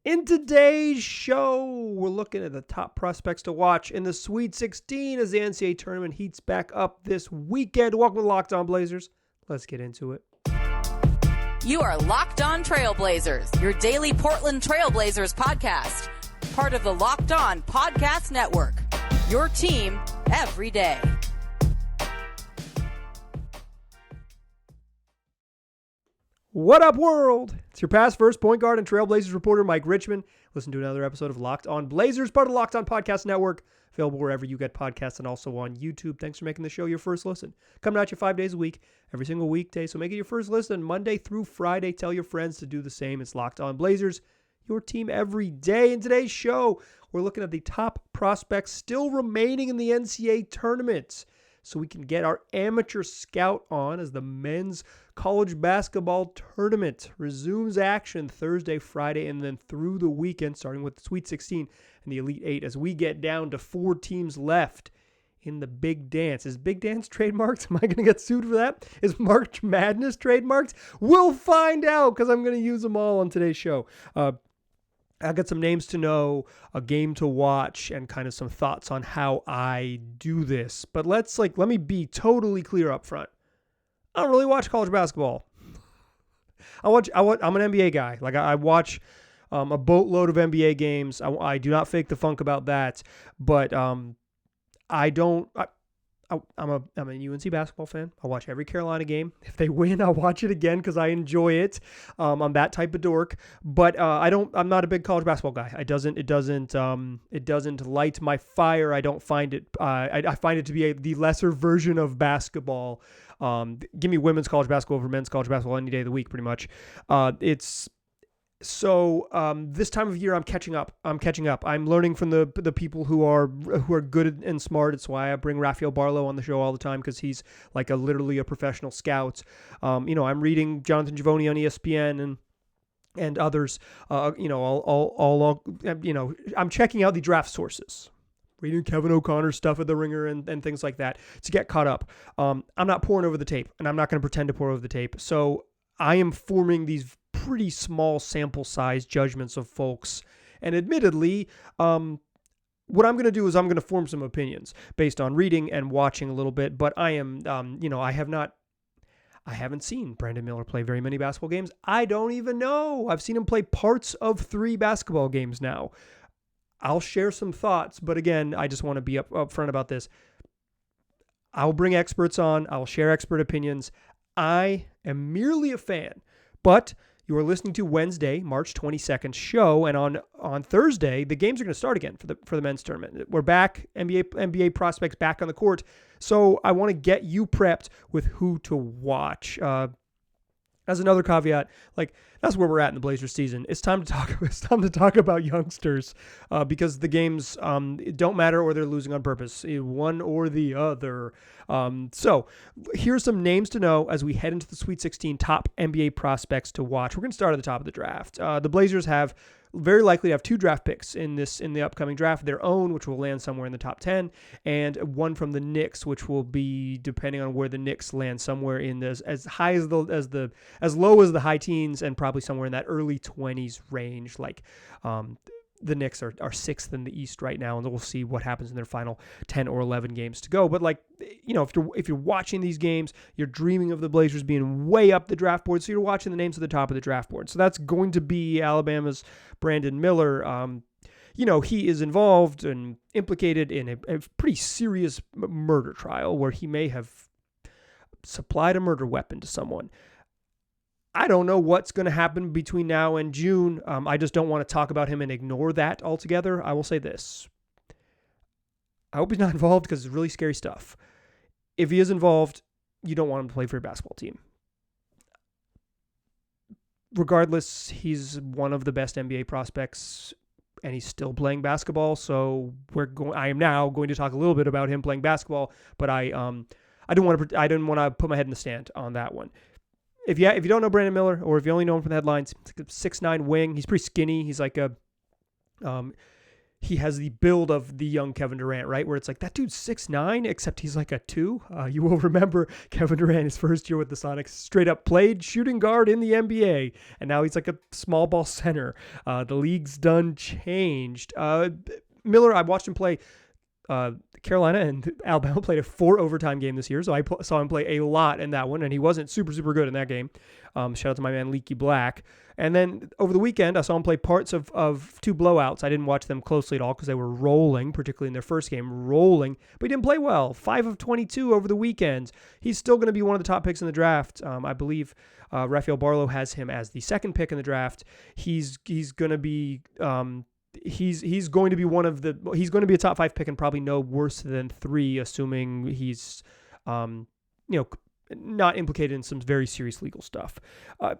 In today's show, we're looking at the top prospects to watch in the Sweet 16 as the NCAA tournament heats back up this weekend. Welcome to Locked On Blazers. Let's get into it. You are Locked On Trailblazers, your daily Portland Trailblazers podcast. Part of the Locked On Podcast Network, your team every day. What up, world? It's your past first point guard and Trailblazers reporter, Mike Richmond. Listen to another episode of Locked On Blazers, part of the Locked On Podcast Network, available wherever you get podcasts and also on YouTube. Thanks for making the show your first listen. Coming at you 5 days a week, every single weekday, so make it your first listen Monday through Friday. Tell your friends to do the same. It's Locked On Blazers, your team every day. In today's show, we're looking at the top prospects still remaining in the NCAA tournament, so we can get our amateur scout on as the men's college basketball tournament resumes action Thursday, Friday, and then through the weekend, starting with the Sweet 16 and the Elite 8 as we get down to 4 teams left in the Big Dance. Is Big Dance trademarked? Am I going to get sued for that? Is March Madness trademarked? We'll find out because I'm going to use them all on today's show. I got some names to know, a game to watch, and kind of some thoughts on how I do this. But let me be totally clear up front. I don't really watch college basketball. I'm an NBA guy. I watch a boatload of NBA games. I do not fake the funk about that. But I'm a UNC basketball fan. I watch every Carolina game. If they win, I'll watch it again because I enjoy it. I'm that type of dork. But I'm not a big college basketball guy. It doesn't light my fire. I don't find it. I find it to be the lesser version of basketball. Give me women's college basketball over men's college basketball any day of the week, pretty much. So this time of year, I'm catching up. I'm learning from the people who are good and smart. It's why I bring Rafael Barlow on the show all the time, because he's literally a professional scout. I'm reading Jonathan Givony on ESPN and others. I'm checking out the draft sources. Reading Kevin O'Connor's stuff at The Ringer and things like that to get caught up. I'm not pouring over the tape, and I'm not going to pretend to pour over the tape. So I am forming these pretty small sample size judgments of folks. And admittedly, what I'm going to do is I'm going to form some opinions based on reading and watching a little bit. But I am, I haven't seen Brandon Miller play very many basketball games. I don't even know. I've seen him play parts of 3 basketball games now. I'll share some thoughts, but again, I just want to be upfront about this. I'll bring experts on. I'll share expert opinions. I am merely a fan, but you are listening to Wednesday, March 22nd show, and on Thursday, the games are going to start again for the men's tournament. We're back, NBA prospects back on the court, so I want to get you prepped with who to watch. As another caveat, that's where we're at in the Blazers season. It's time to talk about youngsters because the games don't matter, or they're losing on purpose, one or the other. So here's some names to know as we head into the Sweet 16 top NBA prospects to watch. We're going to start at the top of the draft. The Blazers have very likely to have 2 draft picks in the upcoming draft, their own, which will land somewhere in the top 10, and one from the Knicks, which will be, depending on where the Knicks land, somewhere in this as low as the high teens and probably somewhere in that early 20s range. The Knicks are 6th in the East right now, and we'll see what happens in their final 10 or 11 games to go. But if you're watching these games, you're dreaming of the Blazers being way up the draft board, so you're watching the names at the top of the draft board. So that's going to be Alabama's Brandon Miller. He is involved and implicated in a pretty serious murder trial where he may have supplied a murder weapon to someone. I don't know what's going to happen between now and June. I just don't want to talk about him and ignore that altogether. I will say this. I hope he's not involved because it's really scary stuff. If he is involved, you don't want him to play for your basketball team. Regardless, he's one of the best NBA prospects, and he's still playing basketball. So I am now going to talk a little bit about him playing basketball, but I didn't want to put my head in the stand on that one. If you don't know Brandon Miller, or if you only know him from the headlines, he's like a 6'9" wing. He's pretty skinny. He's like he has the build of the young Kevin Durant, right? Where it's like, that dude's 6'9", except he's like a 2. You will remember Kevin Durant, his first year with the Sonics, straight up played shooting guard in the NBA, and now he's like a small ball center. The league's done changed. Miller, I watched him play. Carolina and Alabama played a 4 overtime game this year, so I saw him play a lot in that one, and he wasn't super good in that game. Shout out to my man Leaky Black. And then over the weekend, I saw him play parts of 2 blowouts. I didn't watch them closely at all because they were rolling, particularly in their first game, but he didn't play well. 5 of 22 over the weekend. He's still going to be one of the top picks in the draft. I believe Rafael Barlow has him as the second pick in the draft. He's going to be he's going to be he's going to be a top 5 pick and probably no worse than 3, assuming he's not implicated in some very serious legal stuff.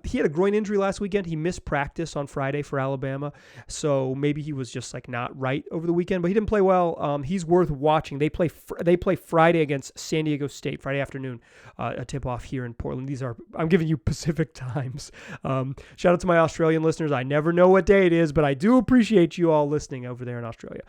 He had a groin injury last weekend. He missed practice on Friday for Alabama, so maybe he was just like not right over the weekend, but he didn't play well. He's worth watching. They play Friday against San Diego State, Friday afternoon, a tip-off here in Portland. I'm giving you Pacific times. Shout out to my Australian listeners. I never know what day it is, but I do appreciate you all listening over there in Australia.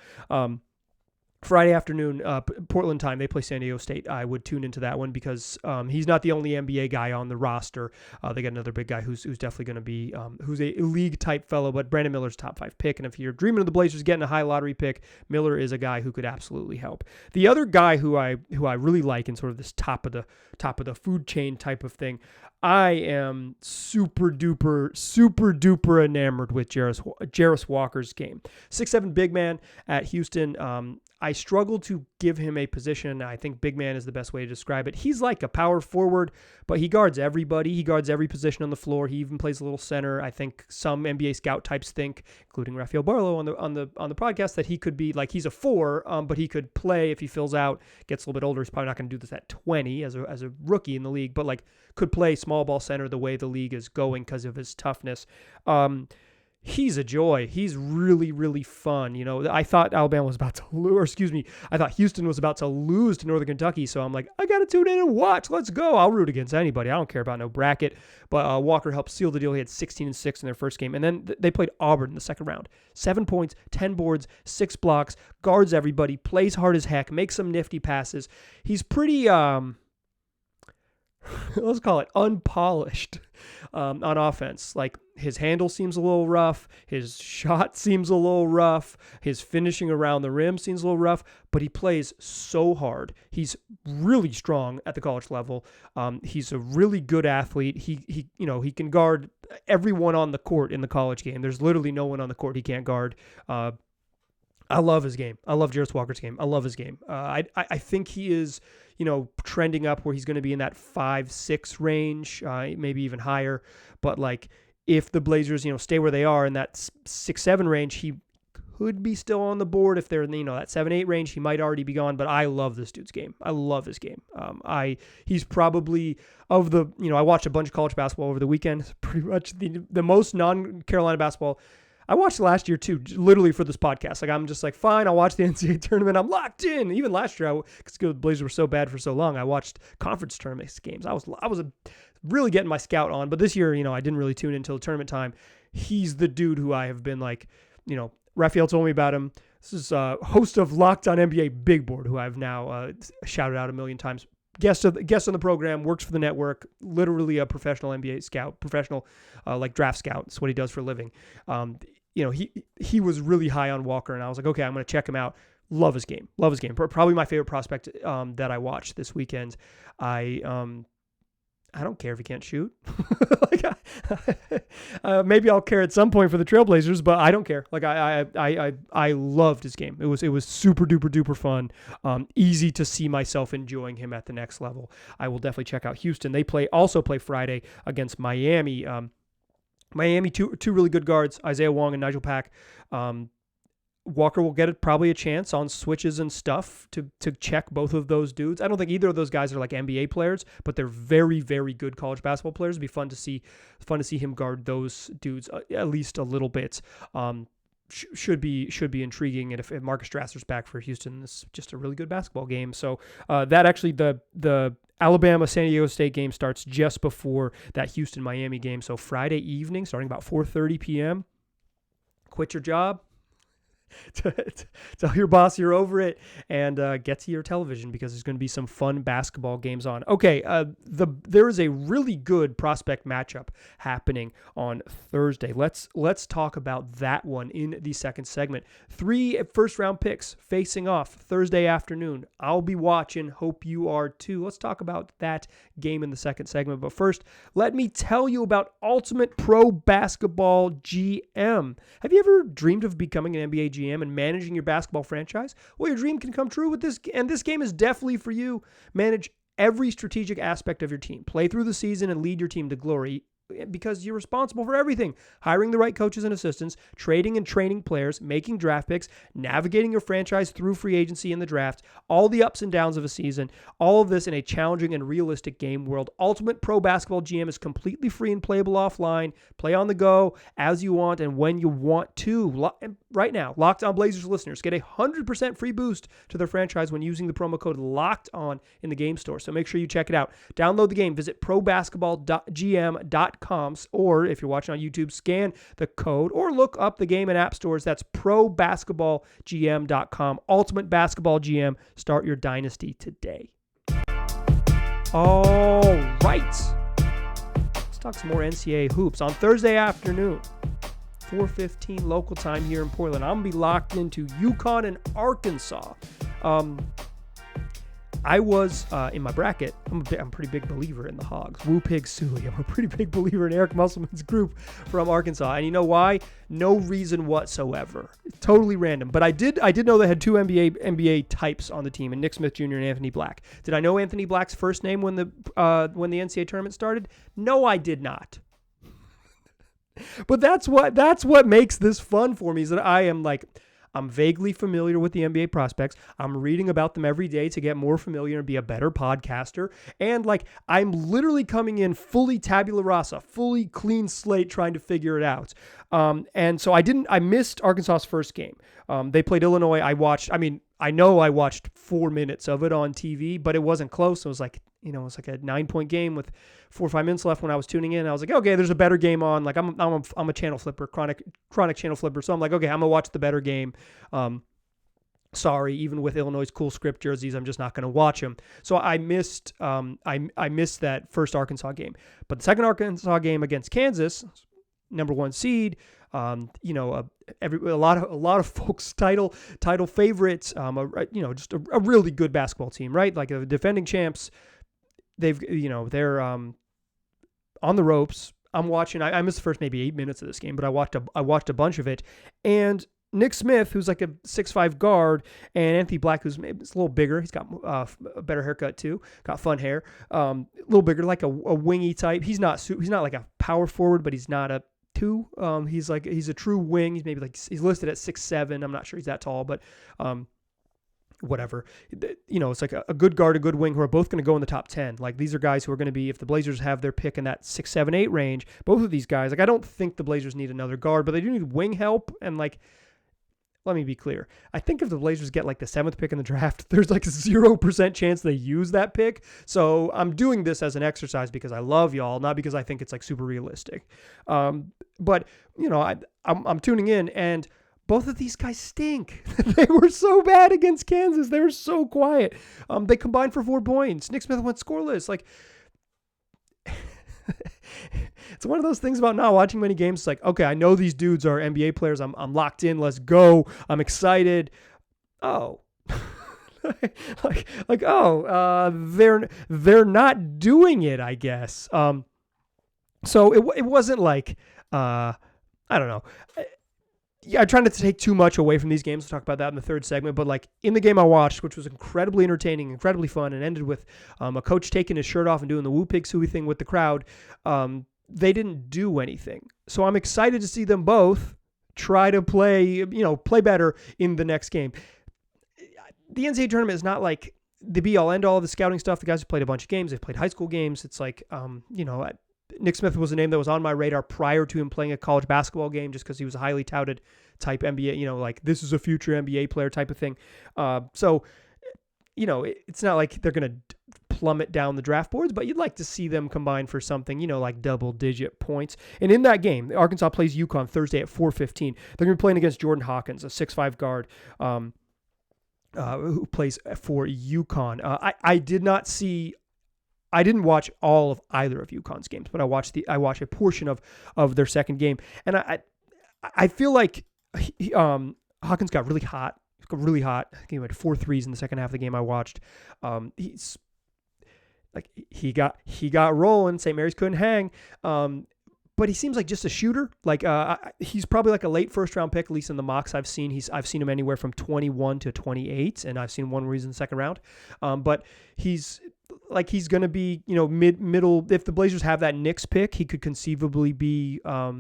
Friday afternoon, Portland time, they play San Diego State. I would tune into that one because he's not the only NBA guy on the roster. They got another big guy who's definitely going to be, who's a league-type fellow, but Brandon Miller's top 5 pick. And if you're dreaming of the Blazers getting a high lottery pick, Miller is a guy who could absolutely help. The other guy who I really like in sort of this top of the food chain type of thing, I am super duper enamored with Jarace Walker's game. 6'7" big man at Houston. I struggle to give him a position. I think big man is the best way to describe it. He's like a power forward, but he guards everybody. He guards every position on the floor. He even plays a little center. I think some NBA scout types think, including Rafael Barlow on the podcast, that he could be like, he's a 4, but he could play if he fills out, gets a little bit older. He's probably not going to do this at 20 as a rookie in the league, but like could play small ball center the way the league is going because of his toughness. He's a joy. He's really fun. I thought Alabama was about to lose, I thought Houston was about to lose to Northern Kentucky. So I'm like, I got to tune in and watch. Let's go. I'll root against anybody. I don't care about no bracket. But Walker helped seal the deal. He had 16 and 6 in their first game. And then they played Auburn in the second round. 7 points, 10 boards, 6 blocks, guards everybody, plays hard as heck, makes some nifty passes. He's pretty, let's call it unpolished on offense. Like his handle seems a little rough. His shot seems a little rough. His finishing around the rim seems a little rough, but he plays so hard. He's really strong at the college level. He's a really good athlete. He can guard everyone on the court in the college game. There's literally no one on the court he can't guard. I love his game. I love Jarace Walker's game. I love his game. I think he is, trending up where he's going to be in that 5'6" range, maybe even higher. But like, if the Blazers, stay where they are in that 6'7" range, he could be still on the board. If they're in that 7'8" range, he might already be gone. But I love this dude's game. I love his game. He's probably of the, I watched a bunch of college basketball over the weekend. Pretty much the most non-Carolina basketball I watched last year too, literally for this podcast. Like, I'm just like, fine, I'll watch the NCAA tournament. I'm locked in. Even last year, because the Blazers were so bad for so long, I watched conference tournament games. I was really getting my scout on. But this year, I didn't really tune in until tournament time. He's the dude who I have been like, Raphael told me about him. This is host of Locked On NBA Big Board, who I've now shouted out a million times. Guest on the program, works for the network, literally a professional NBA scout, professional like draft scout. That's what he does for a living. He was really high on Walker, and I was like, okay, I'm going to check him out. Love his game. Probably my favorite prospect that I watched this weekend. I don't care if he can't shoot. Maybe I'll care at some point for the Trailblazers, but I don't care. Like I loved his game. It was super duper fun. Easy to see myself enjoying him at the next level. I will definitely check out Houston. They also play Friday against Miami. Miami, two really good guards, Isaiah Wong and Nigel Pack. Walker will get probably a chance on switches and stuff to check both of those dudes. I don't think either of those guys are like NBA players, but they're very, very good college basketball players. It'd be fun to see him guard those dudes at least a little bit. Should be intriguing. And if Marcus Strasser's back for Houston, it's just a really good basketball game. So that actually the Alabama San Diego State game starts just before that Houston Miami game. So Friday evening, starting about 4:30 p.m. Quit your job. Tell your boss you're over it, and get to your television because there's going to be some fun basketball games on. Okay, there is a really good prospect matchup happening on Thursday. Let's talk about that one in the second segment. 3 first-round picks facing off Thursday afternoon. I'll be watching. Hope you are too. Let's talk about that game in the second segment. But first, let me tell you about Ultimate Pro Basketball GM. Have you ever dreamed of becoming an NBA GM and managing your basketball franchise? Well, your dream can come true with this, and this game is definitely for you. Manage every strategic aspect of your team. Play through the season and lead your team to glory because you're responsible for everything. Hiring the right coaches and assistants, trading and training players, making draft picks, navigating your franchise through free agency and the draft, all the ups and downs of a season, all of this in a challenging and realistic game world. Ultimate Pro Basketball GM is completely free and playable offline. Play on the go as you want and when you want to. Right now, Locked On Blazers listeners get a 100% free boost to their franchise when using the promo code LOCKEDON in the game store. So make sure you check it out. Download the game. Visit probasketballgm.com, or if you're watching on YouTube, scan the code or look up the game in app stores. That's probasketballgm.com. Ultimate Basketball GM. Start your dynasty today. All right. Let's talk some more NCAA hoops. On Thursday afternoon, 4:15 local time here in Portland, I'm going to be locked into UConn and Arkansas. I was in my bracket. I'm a pretty big believer in the Hogs. Woo Pig Suey. I'm a pretty big believer in Eric Musselman's group from Arkansas. And you know why? No reason whatsoever. It's totally random. But I did know they had 2 NBA types on the team, and Nick Smith Jr. and Anthony Black. Did I know Anthony Black's first name when the NCAA tournament started? No, I did not. But that's what makes this fun for me, is that I'm vaguely familiar with the NBA prospects. I'm reading about them every day to get more familiar and be a better podcaster. And I'm literally coming in fully tabula rasa, fully clean slate, trying to figure it out. And so I missed Arkansas's first game. They played Illinois. I watched 4 minutes of it on TV, but it wasn't close. It was like a 9-point game with 4 or 5 minutes left when I was tuning in. I was like, okay, there's a better game on. I'm a channel flipper, chronic channel flipper. So I'm like, okay, I'm gonna watch the better game. Sorry, even with Illinois' cool script jerseys, I'm just not gonna watch them. So I missed I missed that first Arkansas game. But the second Arkansas game against Kansas, number 1 seed, a lot of folks title favorites, just a really good basketball team, right? Like the defending champs. They're on the ropes. I'm watching. I missed the first maybe 8 minutes of this game, but I watched a bunch of it. And Nick Smith, who's like a 6'5" guard, and Anthony Black, who's maybe a little bigger. He's got a better haircut too. Got fun hair. A little bigger, like a wingy type. He's not like a power forward, but he's not a 2. He's a true wing. He's maybe he's listed at 6'7". I'm not sure he's that tall, but whatever. It's like a good guard, a good wing who are both going to go in the top 10. Like, these are guys who are going to be, if the Blazers have their pick in that 6, 7, 8 range, both of these guys, I don't think the Blazers need another guard, but they do need wing help. And let me be clear. I think if the Blazers get the 7th pick in the draft, there's 0% chance they use that pick. So I'm doing this as an exercise because I love y'all, not because I think it's super realistic. But I'm tuning in, and both of these guys stink. They were so bad against Kansas. They were so quiet. They combined for 4 points. Nick Smith went scoreless. It's one of those things about not watching many games. It's okay, I know these dudes are NBA players. I'm locked in. Let's go. I'm excited. Oh, they're not doing it, I guess. So it wasn't I don't know. I try not to take too much away from these games. We'll talk about that in the third segment. But in the game I watched, which was incredibly entertaining, incredibly fun, and ended with a coach taking his shirt off and doing the woo pig suey thing with the crowd, they didn't do anything. So I'm excited to see them both try to play better in the next game. The NCAA tournament is not the be-all, end-all of the scouting stuff. The guys have played a bunch of games. They've played high school games. It's Nick Smith was a name that was on my radar prior to him playing a college basketball game, just because he was a highly touted type NBA, this is a future NBA player type of thing. So it's not like they're going to plummet down the draft boards, but you'd like to see them combine for something, like double-digit points. And in that game, Arkansas plays UConn Thursday at 4:15. They're going to be playing against Jordan Hawkins, a 6'5" guard who plays for UConn. I didn't watch all of either of UConn's games, but I watched a portion of their second game, and I feel like Hawkins got really hot. I think he had 4 threes in the second half of the game I watched. He's like he got rolling. St. Mary's couldn't hang. But he seems like just a shooter. Like he's probably like a late first round pick, at least in the mocks I've seen. I've seen him anywhere from 21 to 28, and I've seen one where he's in the second round. But he's going to be, middle. If the Blazers have that Knicks pick, he could conceivably be a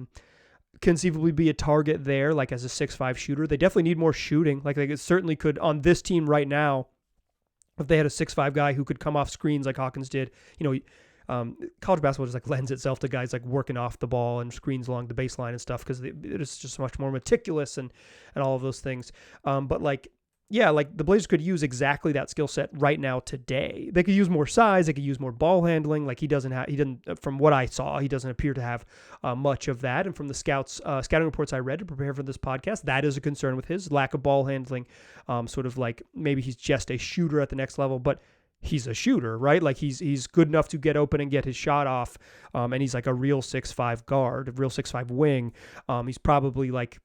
target there, like as a 6'5" shooter. They definitely need more shooting. Like they certainly could on this team right now. If they had a 6'5" guy who could come off screens like Hawkins did, college basketball just like lends itself to guys like working off the ball and screens along the baseline and stuff because it is just much more meticulous and all of those things. But like the Blazers could use exactly that skill set right now today. They could use more size. They could use more ball handling. Like he didn't, from what I saw, he doesn't appear to have much of that. And from the scouting reports I read to prepare for this podcast, that is a concern with his lack of ball handling. Sort of like maybe he's just a shooter at the next level, but he's a shooter, right? Like he's good enough to get open and get his shot off. And he's like a real 6'5" guard, a real 6'5" wing. He's probably like,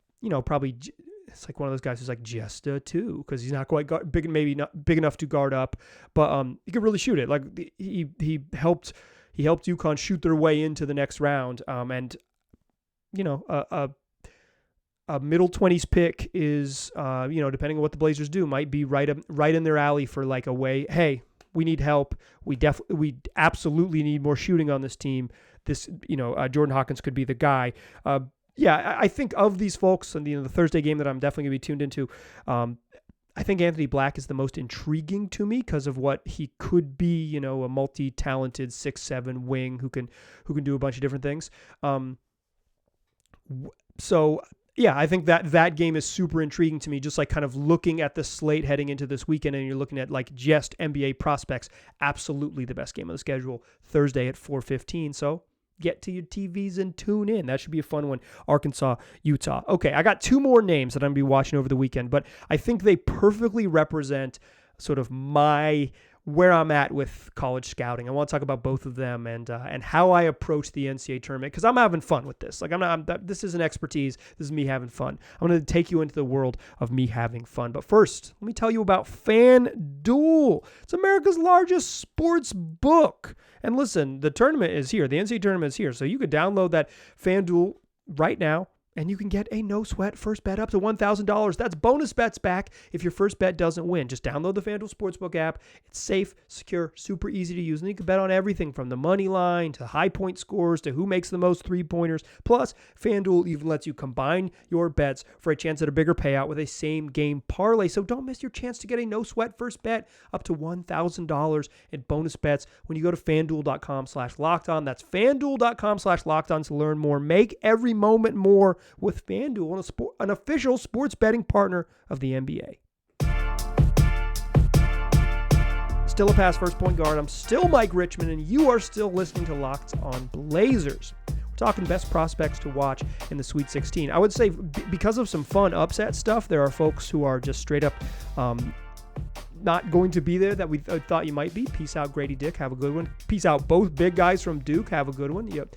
it's like one of those guys who's like just a 2 because he's not quite big, maybe not big enough to guard up, but he could really shoot it. Like he helped UConn shoot their way into the next round. And a middle 20s pick is depending on what the Blazers do, might be right in their alley for like a way. Hey, we need help. We absolutely need more shooting on this team. Jordan Hawkins could be the guy. I think of these folks and the Thursday game that I'm definitely going to be tuned into, I think Anthony Black is the most intriguing to me because of what he could be, a multi-talented 6'7" wing who can do a bunch of different things. I think that game is super intriguing to me, just like kind of looking at the slate heading into this weekend, and you're looking at like just NBA prospects. Absolutely the best game of the schedule, Thursday at 4:15. So get to your TVs and tune in. That should be a fun one. Arkansas, Utah. Okay, I got 2 more names that I'm going to be watching over the weekend, but I think they perfectly represent sort of where I'm at with college scouting. I want to talk about both of them and how I approach the NCAA tournament because I'm having fun with this. Like this isn't expertise. This is me having fun. I'm going to take you into the world of me having fun. But first, let me tell you about FanDuel. It's America's largest sports book. And listen, the tournament is here. The NCAA tournament is here. So you could download that FanDuel right now, and you can get a no-sweat first bet up to $1,000. That's bonus bets back if your first bet doesn't win. Just download the FanDuel Sportsbook app. It's safe, secure, super easy to use, and you can bet on everything from the money line to high point scores to who makes the most three-pointers. Plus, FanDuel even lets you combine your bets for a chance at a bigger payout with a same-game parlay. So don't miss your chance to get a no-sweat first bet up to $1,000 in bonus bets when you go to FanDuel.com/lockedon. That's FanDuel.com/lockedon to learn more. Make every moment more with FanDuel, an official sports betting partner of the NBA. Still a pass first point guard. I'm still Mike Richmond, and you are still listening to Locked on Blazers. We're talking best prospects to watch in the Sweet 16. I would say because of some fun upset stuff, there are folks who are just straight up not going to be there that we thought you might be. Peace out, Grady Dick. Have a good one. Peace out, both big guys from Duke. Have a good one. Yep.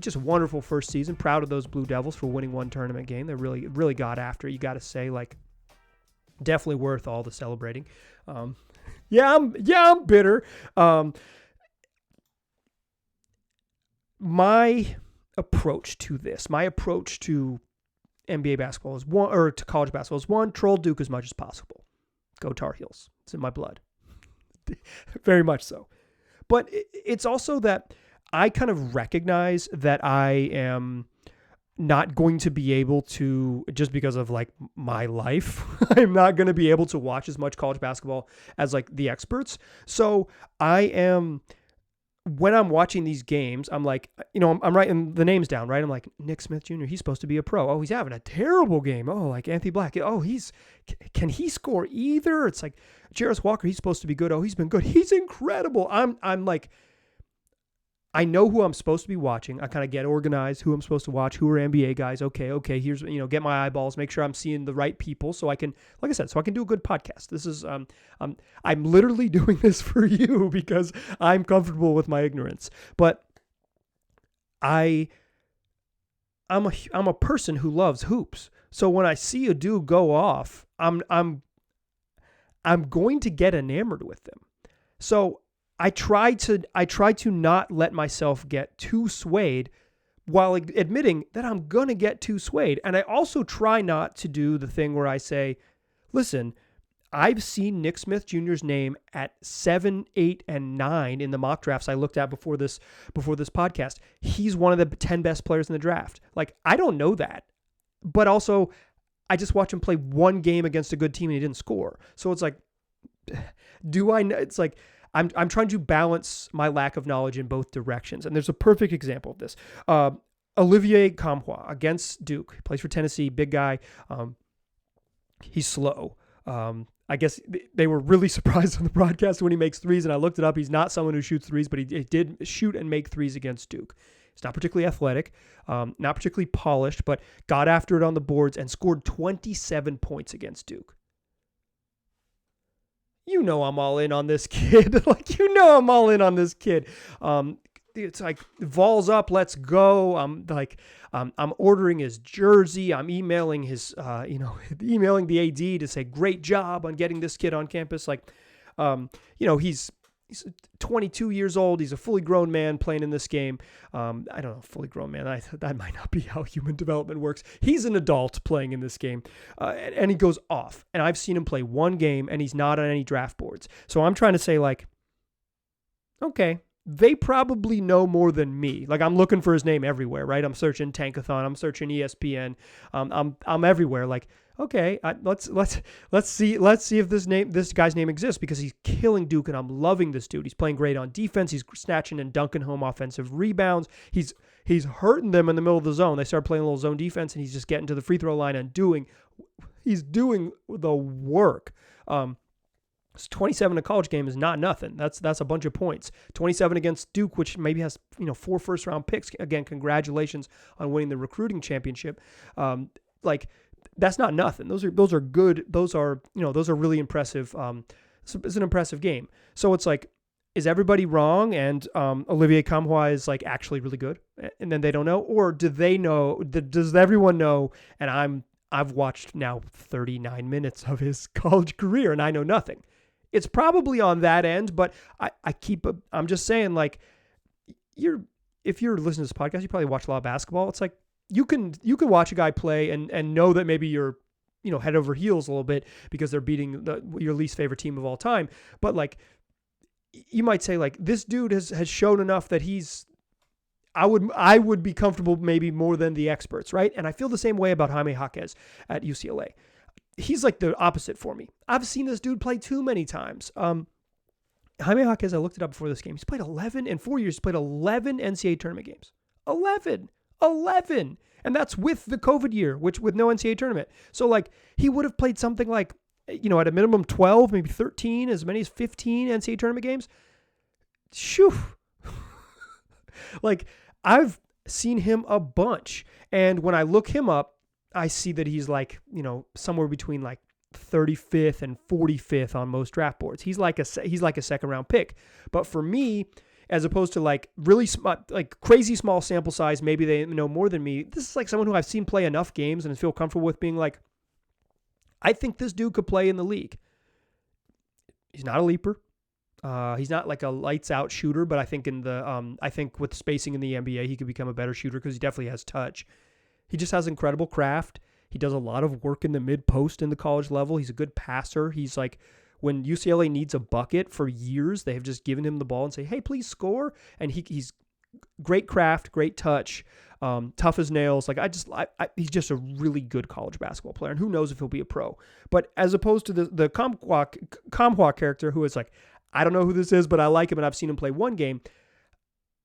Just wonderful first season. Proud of those Blue Devils for winning one tournament game. They really, really got after it. You got to say, like, definitely worth all the celebrating. I'm bitter. My approach to NBA basketball to college basketball is one, troll Duke as much as possible. Go Tar Heels. It's in my blood. Very much so. But it's also that I kind of recognize that I am not going to be able to, just because of like my life, I'm not going to be able to watch as much college basketball as like the experts. So I am when I'm watching these games, I'm like, I'm writing the names down, right? I'm like, Nick Smith Jr., he's supposed to be a pro. Oh, he's having a terrible game. Oh, like Anthony Black. Oh, can he score either? It's like Jarace Walker, he's supposed to be good. Oh, he's been good. He's incredible. I'm like, I know who I'm supposed to be watching. I kind of get organized, who I'm supposed to watch, who are NBA guys. Okay, here's, get my eyeballs, make sure I'm seeing the right people so I can, like I said, so I can do a good podcast. This is, I'm literally doing this for you because I'm comfortable with my ignorance. But I'm a person who loves hoops. So when I see a dude go off, I'm going to get enamored with them. So I try to not let myself get too swayed while admitting that I'm going to get too swayed. And I also try not to do the thing where I say, listen, I've seen Nick Smith Jr.'s name at 7, 8, and 9 in the mock drafts I looked at before this podcast. He's one of the 10 best players in the draft. Like, I don't know that. But also, I just watch him play one game against a good team and he didn't score. So it's like, do I know? It's like, I'm trying to balance my lack of knowledge in both directions. And there's a perfect example of this. Olivier Nkamhoua against Duke. He plays for Tennessee, big guy. He's slow. I guess they were really surprised on the broadcast when he makes threes, and I looked it up. He's not someone who shoots threes, but he did shoot and make threes against Duke. He's not particularly athletic, not particularly polished, but got after it on the boards and scored 27 points against Duke. I'm all in on this kid. I'm all in on this kid. It's like, Vols up, let's go. I'm ordering his jersey. I'm emailing emailing the AD to say, great job on getting this kid on campus. He's 22 years old. He's a fully grown man playing in this game. I don't know, fully grown man. That might not be how human development works. He's an adult playing in this game, and he goes off. And I've seen him play one game, and he's not on any draft boards. So I'm trying to say, okay, they probably know more than me. I'm looking for his name everywhere, right? I'm searching Tankathon. I'm searching ESPN. I'm everywhere. Okay, let's see if this guy's name exists, because he's killing Duke and I'm loving this dude. He's playing great on defense. He's snatching and dunking home offensive rebounds. He's hurting them in the middle of the zone. They start playing a little zone defense and he's just getting to the free throw line and he's doing the work. 27 in a college game is not nothing. That's a bunch of points. 27 against Duke, which maybe has 4 first-round picks. Again, congratulations on winning the recruiting championship. That's not nothing. Those are good. Those are really impressive. It's an impressive game. So it's like, is everybody wrong? And Olivier Nkamhoua is actually really good, and then they don't know, or do they know? Does everyone know? And I've watched now 39 minutes of his college career, and I know nothing. It's probably on that end, but I'm just saying, if you're listening to this podcast, you probably watch a lot of basketball. It's like, you can watch a guy play and know that maybe you're, head over heels a little bit because they're beating your least favorite team of all time. But you might say this dude has shown enough that I would be comfortable maybe more than the experts, right? And I feel the same way about Jaime Jaquez at UCLA. He's the opposite for me. I've seen this dude play too many times. Jaime Jaquez, I looked it up before this game. He's played 11 in 4 years. He's played 11 NCAA tournament games. 11. And that's with the COVID year, which with no NCAA tournament. So he would have played something at a minimum 12, maybe 13, as many as 15 NCAA tournament games. Shoo. I've seen him a bunch. And when I look him up, I see that he's somewhere between 35th and 45th on most draft boards. He's like a second round pick. But for me, as opposed to really crazy small sample size, maybe they know more than me, this is someone who I've seen play enough games and feel comfortable with being I think this dude could play in the league. He's not a leaper. He's not a lights out shooter, but I think I think with spacing in the NBA, he could become a better shooter because he definitely has touch. He just has incredible craft. He does a lot of work in the mid post in the college level. He's a good passer. He's when UCLA needs a bucket for years, they have just given him the ball and say, hey, please score. And he's great craft, great touch, tough as nails. He's just a really good college basketball player. And who knows if he'll be a pro. But as opposed to the Nkamhoua character who is I don't know who this is, but I like him and I've seen him play one game.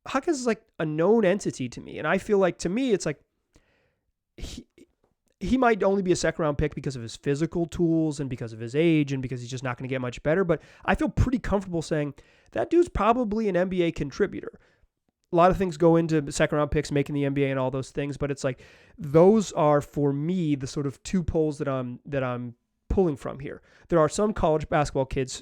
Hawkins is like a known entity to me. And I feel like, to me, it's like he might only be a second round pick because of his physical tools and because of his age and because he's just not going to get much better. But I feel pretty comfortable saying that dude's probably an NBA contributor. A lot of things go into second round picks making the NBA and all those things, but it's like those are, for me, the sort of two poles that I'm pulling from here. There are some college basketball kids,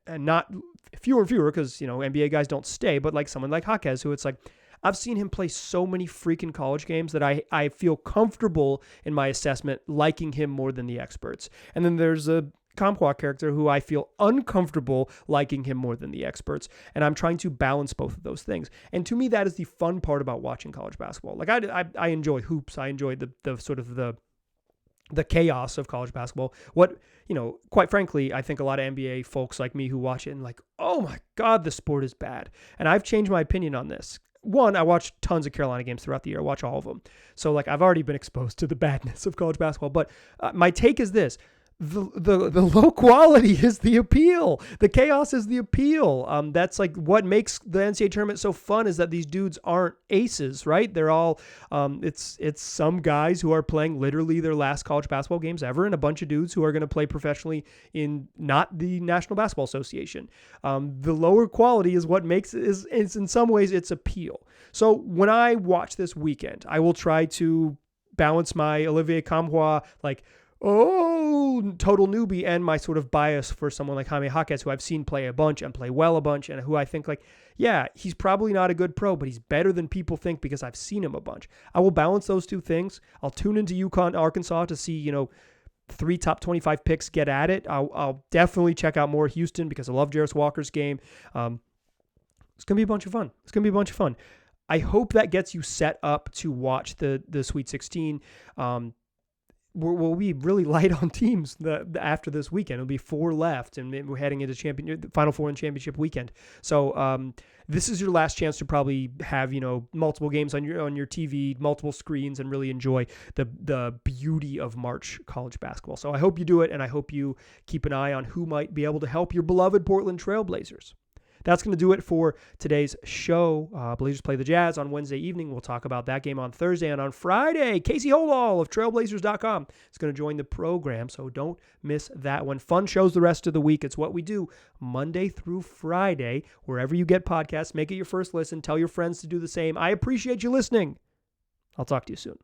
and not fewer and fewer because, NBA guys don't stay, but like someone like Jaquez, who it's like, I've seen him play so many freaking college games that I feel comfortable in my assessment liking him more than the experts. And then there's a Nkamhoua character who I feel uncomfortable liking him more than the experts. And I'm trying to balance both of those things. And to me, that is the fun part about watching college basketball. Like I enjoy hoops. I enjoy the sort of the chaos of college basketball. What, quite frankly, I think a lot of NBA folks like me who watch it and like, oh my God, the sport is bad. And I've changed my opinion on this. One, I watch tons of Carolina games throughout the year. I watch all of them. So like I've already been exposed to the badness of college basketball. But my take is this. The low quality is the appeal. The chaos is the appeal. That's like what makes the NCAA tournament so fun, is that these dudes aren't aces, right? They're all, it's some guys who are playing literally their last college basketball games ever, and a bunch of dudes who are going to play professionally in not the National Basketball Association. The lower quality is what makes is in some ways its appeal. So when I watch this weekend, I will try to balance my Olivier Nkamhoua, like, total newbie, and my sort of bias for someone like Jaime Jaquez, who I've seen play a bunch and play well a bunch, and who I think like, yeah, he's probably not a good pro, but he's better than people think because I've seen him a bunch. I will balance those two things. I'll tune into UConn, Arkansas to see, 3 top 25 picks get at it. I'll definitely check out more Houston because I love Jarace Walker's game. It's going to be a bunch of fun. I hope that gets you set up to watch the Sweet 16. We'll be really light on teams after this weekend. It'll be 4 left, and we're heading into Final Four and championship weekend. So this is your last chance to probably have multiple games on your TV, multiple screens, and really enjoy the beauty of March college basketball. So I hope you do it, and I hope you keep an eye on who might be able to help your beloved Portland Trail Blazers. That's going to do it for today's show. Blazers play the Jazz on Wednesday evening. We'll talk about that game on Thursday. And on Friday, Casey Holdahl of Trailblazers.com is going to join the program, so don't miss that one. Fun shows the rest of the week. It's what we do Monday through Friday. Wherever you get podcasts, make it your first listen. Tell your friends to do the same. I appreciate you listening. I'll talk to you soon.